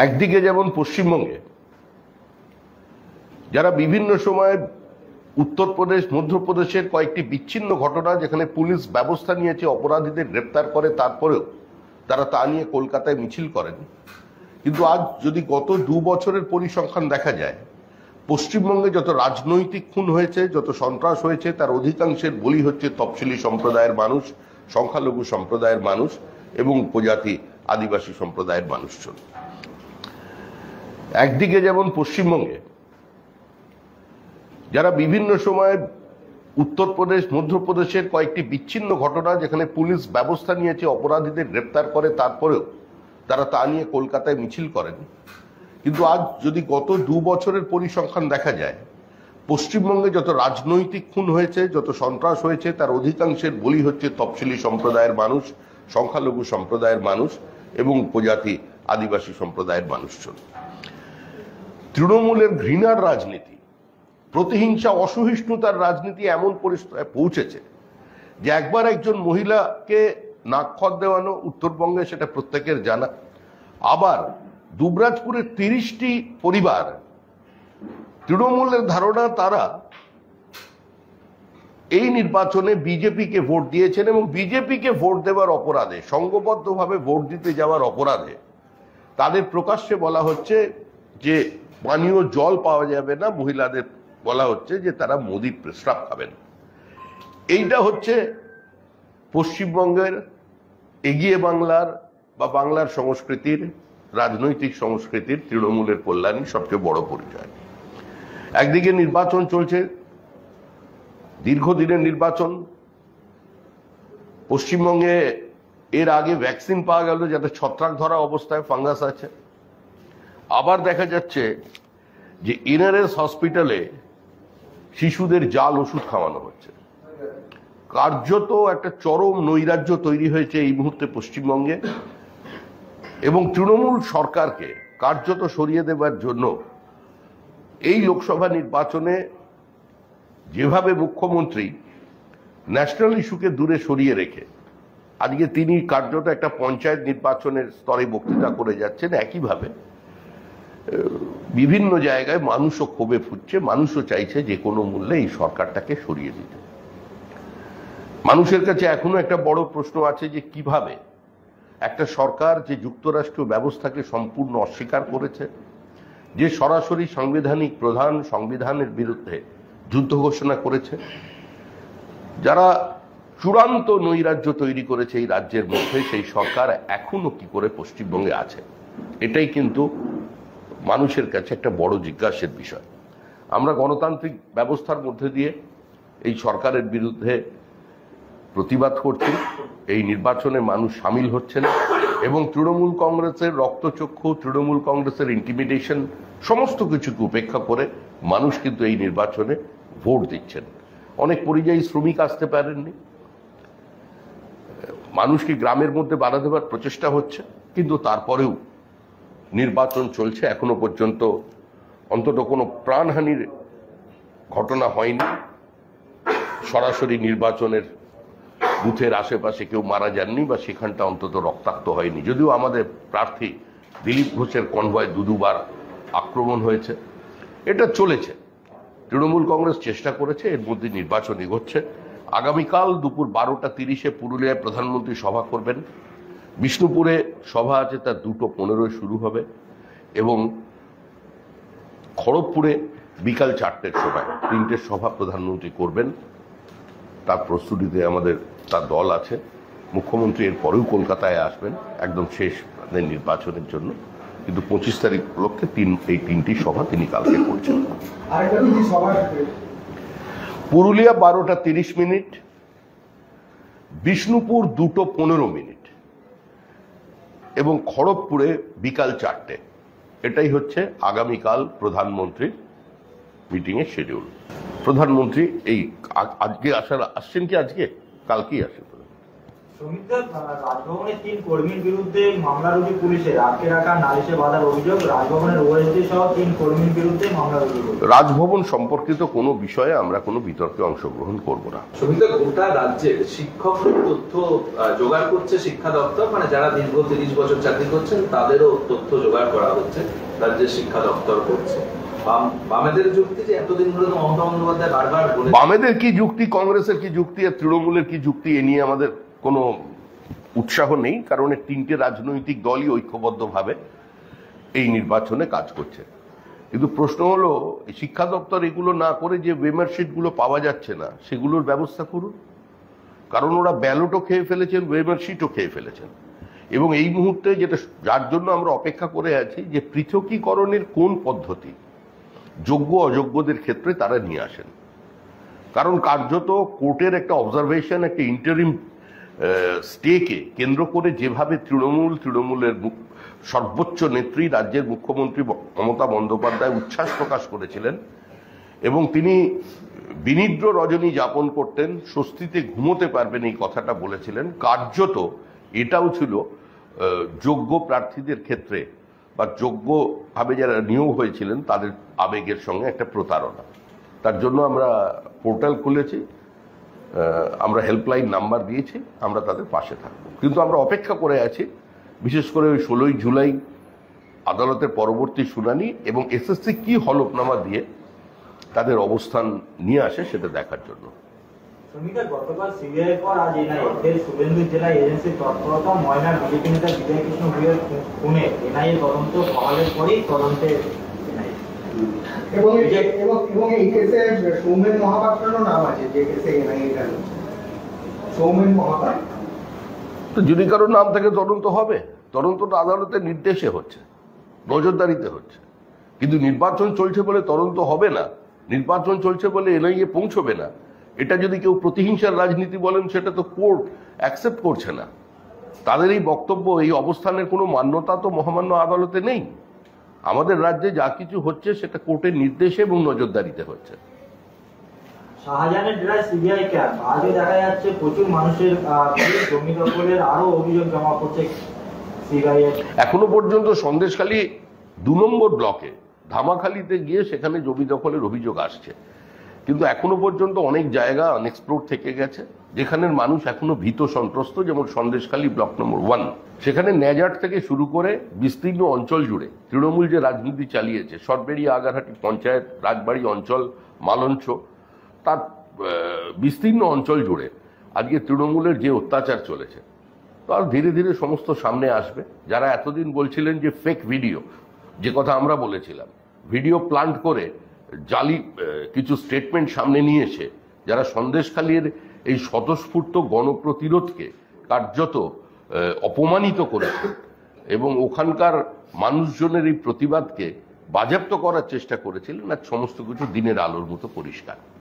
একদিকে যেমন পশ্চিমবঙ্গে যারা বিভিন্ন সময় উত্তরপ্রদেশ মধ্যপ্রদেশের কয়েকটি বিচ্ছিন্ন ঘটনা যেখানে পুলিশ ব্যবস্থা নিয়েছে অপরাধীদের গ্রেপ্তার করে, তারপরেও তারা তা নিয়ে কলকাতায় মিছিল করেন। কিন্তু আজ যদি গত 2 বছরের পরিসংখ্যান দেখা যায়, পশ্চিমবঙ্গে যত রাজনৈতিক খুন হয়েছে, যত সন্ত্রাস হয়েছে, তার অধিকাংশের বলি হচ্ছে তফসিলি সম্প্রদায়ের মানুষ, সংখ্যালঘু সম্প্রদায়ের মানুষ এবং উপজাতি আদিবাসী সম্প্রদায়ের মানুষজন। একদিকে যেমন পশ্চিমবঙ্গে যারা বিভিন্ন সময় উত্তরপ্রদেশ মধ্যপ্রদেশের কয়েকটি বিচ্ছিন্ন ঘটনা যেখানে পুলিশ ব্যবস্থা নিয়েছে অপরাধীদের গ্রেপ্তার করে, তারপরেও তারা তা নিয়ে কলকাতায় মিছিল করেন। কিন্তু আজ যদি গত 2 বছরের পরিসংখ্যান দেখা যায়, পশ্চিমবঙ্গে যত রাজনৈতিক খুন হয়েছে, যত সন্ত্রাস হয়েছে, তার অধিকাংশের বলি হচ্ছে তফসিলি সম্প্রদায়ের মানুষ, সংখ্যালঘু সম্প্রদায়ের মানুষ এবং উপজাতি আদিবাসী সম্প্রদায়ের মানুষজন। তৃণমূলের ঘৃণার রাজনীতি, প্রতিহিংসা, অসহিষ্ণুতার রাজনীতি এমন পরিস্থিতিতে পৌঁছেছে যে একবার একজন মহিলাকে নাকখত দেওয়ানো উত্তরবঙ্গে, সেটা প্রত্যেকের জানা। আবার দুবরাজপুরের 30টি পরিবার, তৃণমূলের ধারণা তারা এই নির্বাচনে বিজেপিকে ভোট দিয়েছেন এবং বিজেপিকে ভোট দেওয়ার অপরাধে, সংঘবদ্ধভাবে ভোট দিতে যাওয়ার অপরাধে তাদের প্রকাশ্যে বলা হচ্ছে যে পানীয় জল পাওয়া যাবে না, মহিলাদের বলা হচ্ছে যে তারা মোদির প্রস্রাব খাবেন। এইটা হচ্ছে পশ্চিমবঙ্গের এগিয়ে বাংলার বা বাংলার সংস্কৃতির, রাজনৈতিক সংস্কৃতির তৃণমূলের কল্যাণী সবচেয়ে বড় পরিচয়। একদিকে নির্বাচন চলছে, দীর্ঘদিনের নির্বাচন। পশ্চিমবঙ্গে এর আগে ভ্যাকসিন পাওয়া গেল যাতে ছত্রাক ধরা অবস্থায় ফাঙ্গাস আছে। আবার দেখা যাচ্ছে যে এনআরএস হসপিটালে শিশুদের জাল ওষুধ খাওয়ানো হচ্ছে। কার্যত একটা চরম নৈরাজ্য তৈরি হয়েছে এই মুহূর্তে পশ্চিমবঙ্গে, এবং তৃণমূল সরকারকে কার্যত সরিয়ে দেবার জন্য এই লোকসভা নির্বাচনে যেভাবে মুখ্যমন্ত্রী ন্যাশনাল ইস্যুকে দূরে সরিয়ে রেখে আজকে তিনি কার্যত একটা পঞ্চায়েত নির্বাচনের স্তরে বক্তৃতা করে যাচ্ছেন, একইভাবে বিভিন্ন জায়গায় মানুষও ক্ষোভে ফুটছে, মানুষও চাইছে যে কোনো মূল্যে এই সরকারটাকে সরিয়ে দিতে। মানুষের কাছে এখনো একটা বড় প্রশ্ন আছে যে কিভাবে একটা সরকার যে যুক্তরাষ্ট্রীয় ব্যবস্থাকে সম্পূর্ণ অস্বীকার করেছে, যে সরাসরি সাংবিধানিক প্রধান সংবিধানের বিরুদ্ধে যুদ্ধ ঘোষণা করেছে, যারা চূড়ান্ত নৈরাজ্য তৈরি করেছে এই রাজ্যের মধ্যে, সেই সরকার এখনো কি করে পশ্চিমবঙ্গে আছে, এটাই কিন্তু মানুষের কাছে একটা বড় জিজ্ঞাসার বিষয়। আমরা গণতান্ত্রিক ব্যবস্থার মধ্যে দিয়ে এই সরকারের বিরুদ্ধে প্রতিবাদ করছি, এই নির্বাচনে মানুষ সামিল হচ্ছেন এবং তৃণমূল কংগ্রেসের রক্তচক্ষু, তৃণমূল কংগ্রেসের ইন্টিমিডেশন সমস্ত কিছুকে উপেক্ষা করে মানুষ কিন্তু এই নির্বাচনে ভোট দিচ্ছেন। অনেক পরিযায়ী শ্রমিক আসতে পারেননি, মানুষকে গ্রামের মধ্যে বাধা দেওয়ার প্রচেষ্টা হচ্ছে, কিন্তু তারপরেও নির্বাচন চলছে। এখনো পর্যন্ত অন্তত কোনো প্রাণহানির ঘটনা হয়নি। সরাসরি নির্বাচনের বুথের আশেপাশে কেউ মারা যাননি বা সেখানটা অন্তত রক্তাক্ত হয়নি, যদিও আমাদের প্রার্থী দিলীপ ঘোষের কনভয় দুবার আক্রমণ হয়েছে। এটা চলেছে, তৃণমূল কংগ্রেস চেষ্টা করেছে, এর মধ্যে নির্বাচন এগোচ্ছে। আগামীকাল দুপুর 12:30 পুরুলিয়ায় প্রধানমন্ত্রী সভা করবেন। বিষ্ণুপুরে সভা আছে, তার 2:15 শুরু হবে এবং খড়গপুরে বিকাল 4টের সময় 3টে সভা প্রধানমন্ত্রী করবেন। তার প্রস্তুতিতে আমাদের তার দল আছে। মুখ্যমন্ত্রী এর পরেও কলকাতায় আসবেন একদম শেষ নির্বাচনের জন্য, কিন্তু 25 তারিখ উপলক্ষে এই 3টি সভা তিনি কালকে করছেন। পুরুলিয়া 12:30, বিষ্ণুপুর 2:15 এবং খড়গপুরে বিকাল 4টে। এটাই হচ্ছে আগামীকাল প্রধানমন্ত্রীর মিটিং এর শিডিউল। প্রধানমন্ত্রী এই আজকে আসছেন কি আজকে কালকেই আসেন। শ্রমিকদের রাজভবনের 3 কর্মীর বিরুদ্ধে মামলা রুজু পুলিশের, আটকে রাখা নালিশে বাধার অভিযোগ, রাজভবনের ওএসডি সহ 3 কর্মীর বিরুদ্ধে মামলা রুজু। রাজভবন সম্পর্কিত কোনো বিষয়ে আমরা কোনো বিতর্কে অংশগ্রহণ করব না। শ্রমিকদের গোটা রাজ্যের শিক্ষকদের তথ্য জোগাড় করছে শিক্ষা দপ্তর, মানে যারা দীর্ঘ 30 বছর চাকরি করছেন তাদেরও তথ্য জোগাড় করা হচ্ছে, রাজ্যের শিক্ষা দপ্তর করছে। বামেদের যুক্তি যে এতদিন ধরে তো মমতা বন্দ্যোপাধ্যায় বারবার বলে, বামেদের কি যুক্তি, কংগ্রেসের কি যুক্তি আর তৃণমূলের কি যুক্তি, এ নিয়ে আমাদের কোনো উৎসাহ নেই, কারণ এই 3টে রাজনৈতিক দলই ঐক্যবদ্ধভাবে এই নির্বাচনে কাজ করছে। কিন্তু প্রশ্ন হলো, শিক্ষা দপ্তর এগুলো না করে যে ওয়েমার্কশিটগুলো পাওয়া যাচ্ছে না সেগুলোর ব্যবস্থা করুন, কারণ ওরা ব্যালটও খেয়ে ফেলেছেন, ওয়েমার্কশিটও খেয়ে ফেলেছেন। এবং এই মুহূর্তে যেটা, যার জন্য আমরা অপেক্ষা করে আছি যে পৃথকীকরণের কোন পদ্ধতি যোগ্য অযোগ্যদের ক্ষেত্রে তারা নিয়ে আসেন। কারণ কার্যত কোর্টের একটা অবজারভেশন, একটা ইন্টারিম স্টেকে কেন্দ্র করে যেভাবে তৃণমূলের সর্বোচ্চ নেত্রী রাজ্যের মুখ্যমন্ত্রী মমতা বন্দ্যোপাধ্যায় উচ্ছ্বাস প্রকাশ করেছিলেন এবং তিনি বিনিদ্র রজনী যাপন করতেন, স্বস্তিতে ঘুমোতে পারবেন এই কথাটা বলেছিলেন, কার্যত এটাও ছিল যোগ্য প্রার্থীদের ক্ষেত্রে বা যোগ্যভাবে যারা নিয়োগ হয়েছিলেন তাদের আবেগের সঙ্গে একটা প্রতারণা। তার জন্য আমরা পোর্টাল খুলেছি, আমরা হেল্পলাইন নাম্বার দিয়েছি, আমরা তাদের পাশে থাকব। কিন্তু আমরা অপেক্ষা করে আছি বিশেষ করে ওই 16ই জুলাই আদালতের পরবর্তী শুনানি এবং এসএসসি কি হলফনামা দিয়ে তাদের অবস্থান নিয়ে আসে সেটা দেখার জন্য। শ্রমিকদের গতকাল সিবিআই পর আজ এনআইএ, ফের শুভেন্দু জেলায় এজেন্সির তৎপরতা, ময়নার বিজেপি নেতা বিজয় কৃষ্ণ ভূঁইয়ার খুনে এনআইএ তদন্ত বহালের পরই তদন্তে এনআইএ। এবং এই কেসে সৌমেন মহাপাত্রেরও নাম আছে, যে কেসে এনআইএ গেল সৌমেন মহাপাত্র। তো যদি কারোর নাম থেকে তদন্ত হবে, তদন্তটা আদালতের নির্দেশে হচ্ছে, নজরদারিতে হচ্ছে। কিন্তু নির্বাচন চলছে বলে তদন্ত হবে না, নির্বাচন চলছে বলে এনআইএ পৌঁছবে না, এটা যদি কেউ প্রতিহিংসার রাজনীতি বলেন সেটা তো কোর্ট অ্যাকসেপ্ট করছে না। তাদের এই বক্তব্য, এই অবস্থানের কোনো মান্যতা তো মহামান্য আদালতে নেই। আমাদের রাজ্যে যা কিছু হচ্ছে সেটা কোর্টের নির্দেশে এবং নজরদারিতে হচ্ছে। শাহজাহানের ডেরায় সিবিআই ক্যাম্প, আজও দেখা যাচ্ছে প্রচুর মানুষের জমি দখলের আরো অভিযোগ জমা পড়ছে সিবিআই। এখনো পর্যন্ত সন্দেশখালী 2 নম্বর ব্লকে ধামাখালীতে গিয়ে সেখানে জমি দখলের অভিযোগ আসছে, কিন্তু এখনো পর্যন্ত অনেক জায়গা আনএক্সপ্লোর থেকে গেছে, যেখানের মানুষ এখনো ভীত সন্ত্রস্ত। যেমন সন্দেশখালী ব্লক নম্বর 1, সেখানে নেজাট থেকে শুরু করে বিস্তীর্ণ অঞ্চল জুড়ে তৃণমূল যে রাজনীতি চালিয়েছে, সরবেরিয়া, আগারহাটি পঞ্চায়েত, রাজবাড়ি অঞ্চল, মালঞ্চ, তার বিস্তীর্ণ অঞ্চল জুড়ে আজকে তৃণমূলের যে অত্যাচার চলেছে তার ধীরে ধীরে সমস্ত সামনে আসবে। যারা এতদিন বলছিলেন যে ফেক ভিডিও, যে কথা আমরা বলেছিলাম, ভিডিও প্লান্ট করে জালি কিছু স্টেটমেন্ট সামনে নিয়ে এসে যারা সন্দেশখালীর এই স্বতঃস্ফূর্ত গণপ্রতিরোধকে কার্যত অপমানিত করেছে এবং ওখানকার মানুষজনের এই প্রতিবাদকে বাজেয়াপ্ত করার চেষ্টা করেছিলেন, আর সমস্ত কিছু দিনের আলোর মতো পরিষ্কার।